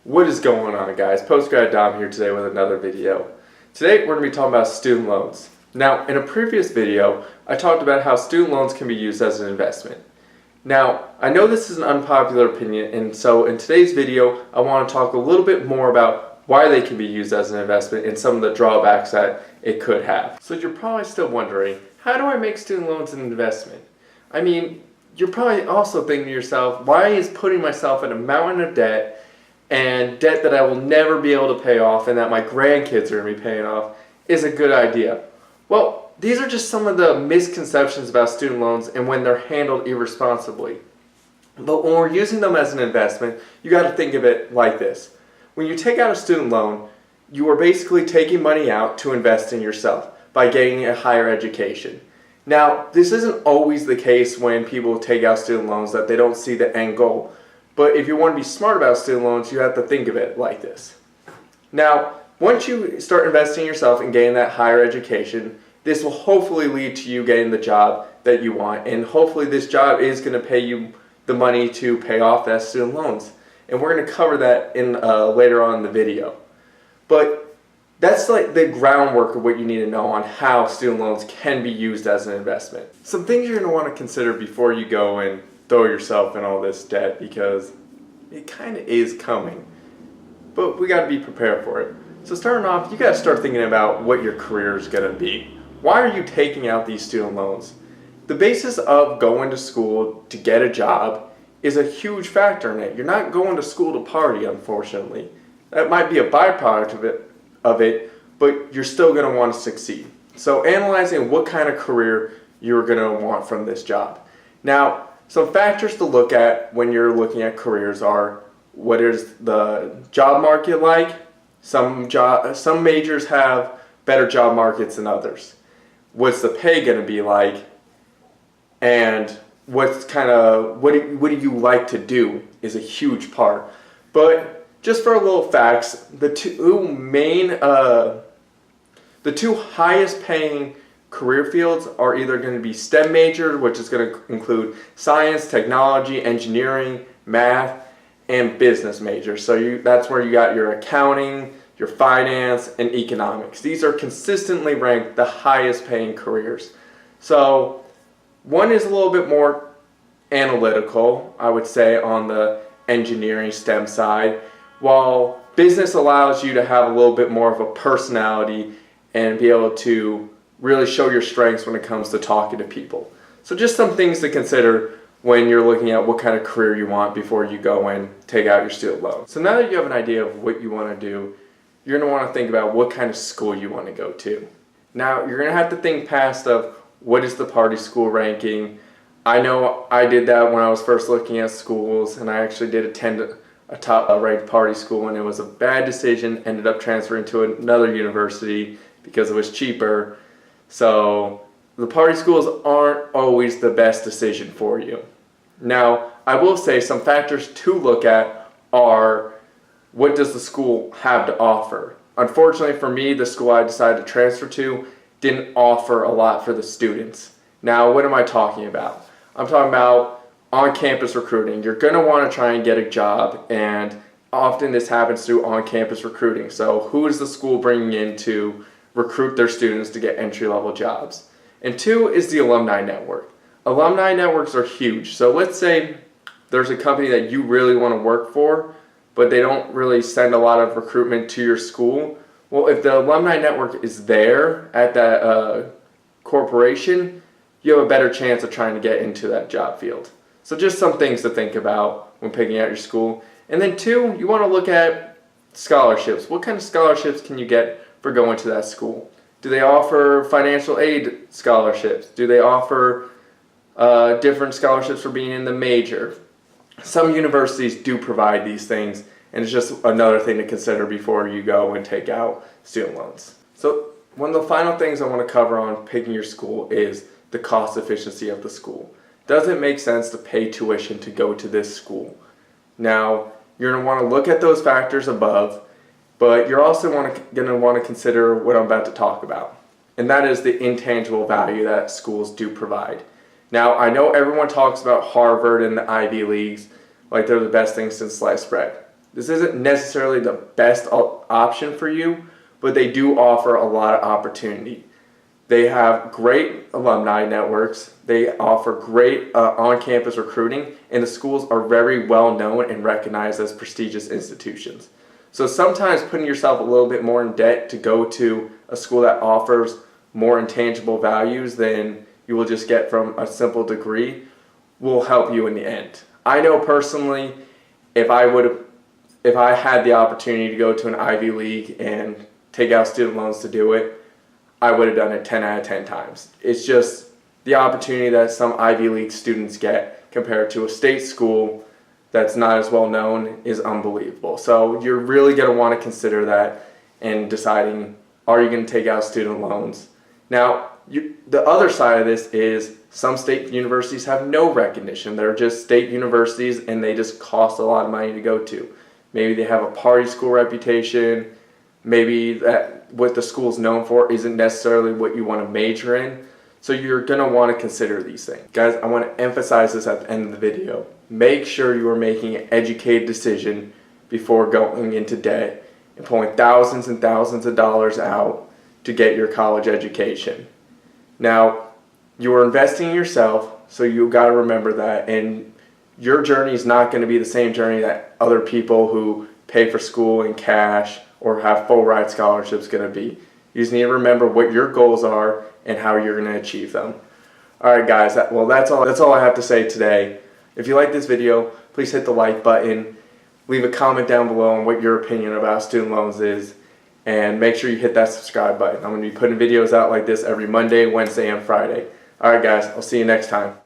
What is going on, guys? Postgrad Dom here today with another video. Today we're going to be talking about student loans. Now, in a previous video, I talked about how student loans can be used as an investment. Now, I know this is an unpopular opinion, and so in today's video, I want to talk a little bit more about why they can be used as an investment and some of the drawbacks that it could have. So you're probably still wondering, how do I make student loans an investment? I mean, you're probably also thinking to yourself, why is putting myself in a mountain of debt and debt that I will never be able to pay off and that my grandkids are going to be paying off is a good idea? Well, these are just some of the misconceptions about student loans and when they're handled irresponsibly. But when we're using them as an investment, you got to think of it like this. When you take out a student loan, you are basically taking money out to invest in yourself by getting a higher education. Now, this isn't always the case when people take out student loans that they don't see the end goal. But if you want to be smart about student loans, you have to think of it like this. Now, once you start investing in yourself and getting that higher education, this will hopefully lead to you getting the job that you want. And hopefully this job is going to pay you the money to pay off that student loans. And we're going to cover that in later on in the video. But that's like the groundwork of what you need to know on how student loans can be used as an investment. Some things you're going to want to consider before you go and throw yourself in all this debt, because it kind of is coming, but we got to be prepared for it. So starting off, you got to start thinking about what your career is going to be. Why are you taking out these student loans? The basis of going to school to get a job is a huge factor in it. You're not going to school to party, unfortunately. That might be a byproduct of it, but you're still going to want to succeed. So analyzing what kind of career you're going to want from this job. Now, some factors to look at when you're looking at careers are, what is the job market like? Some majors have better job markets than others. What's the pay going to be like? And what do you like to do is a huge part. But just for a little facts, the two highest paying career fields are either going to be STEM majors, which is going to include science, technology, engineering, math, and business majors. So that's where you got your accounting, your finance, and economics. These are consistently ranked the highest paying careers. So one is a little bit more analytical, I would say, on the engineering STEM side, while business allows you to have a little bit more of a personality and be able to really show your strengths when it comes to talking to people. So just some things to consider when you're looking at what kind of career you want before you go and take out your student loan. So now that you have an idea of what you want to do, you're going to want to think about what kind of school you want to go to. Now, you're going to have to think past of what is the party school ranking. I know I did that when I was first looking at schools, and I actually did attend a top ranked party school, and it was a bad decision. Ended up transferring to another university because it was cheaper. So the party schools aren't always the best decision for you. Now, I will say some factors to look at are, what does the school have to offer? Unfortunately for me, the school I decided to transfer to didn't offer a lot for the students. Now, what am I talking about? I'm talking about on-campus recruiting. You're going to want to try and get a job, and often this happens through on-campus recruiting. So who is the school bringing in to recruit their students to get entry-level jobs? And two is the alumni network. Alumni networks are huge. So let's say there's a company that you really want to work for, but they don't really send a lot of recruitment to your school. Well, if the alumni network is there at that corporation, you have a better chance of trying to get into that job field. So just some things to think about when picking out your school. And then two, you want to look at scholarships. What kind of scholarships can you get for going to that school? Do they offer financial aid scholarships? Do they offer different scholarships for being in the major? Some universities do provide these things, and it's just another thing to consider before you go and take out student loans. So one of the final things I want to cover on picking your school is the cost efficiency of the school. Does it make sense to pay tuition to go to this school? Now, you're going to want to look at those factors above, but you're also going to want to consider what I'm about to talk about, and that is the intangible value that schools do provide. Now, I know everyone talks about Harvard and the Ivy Leagues like they're the best thing since sliced bread. This isn't necessarily the best option for you, but they do offer a lot of opportunity. They have great alumni networks. They offer great on-campus recruiting, and the schools are very well known and recognized as prestigious institutions. So sometimes putting yourself a little bit more in debt to go to a school that offers more intangible values than you will just get from a simple degree will help you in the end. I know personally, if I had the opportunity to go to an Ivy League and take out student loans to do it, I would have done it 10 out of 10 times. It's just the opportunity that some Ivy League students get compared to a state school that's not as well known is unbelievable. So you're really going to want to consider that in deciding, are you going to take out student loans? Now, the other side of this is some state universities have no recognition. They're just state universities and they just cost a lot of money to go to. Maybe they have a party school reputation. Maybe that what the school's known for isn't necessarily what you want to major in. So you're going to want to consider these things. Guys, I want to emphasize this at the end of the video. Make sure you are making an educated decision before going into debt and pulling thousands and thousands of dollars out to get your college education. Now, you are investing in yourself, so you got to remember that, and your journey is not going to be the same journey that other people who pay for school in cash or have full ride scholarships going to be. You just need to remember what your goals are and how you're going to achieve them. All right, guys. That's all I have to say today. If you like this video, please hit the like button. Leave a comment down below on what your opinion about student loans is, and make sure you hit that subscribe button. I'm going to be putting videos out like this every Monday, Wednesday, and Friday. All right, guys. I'll see you next time.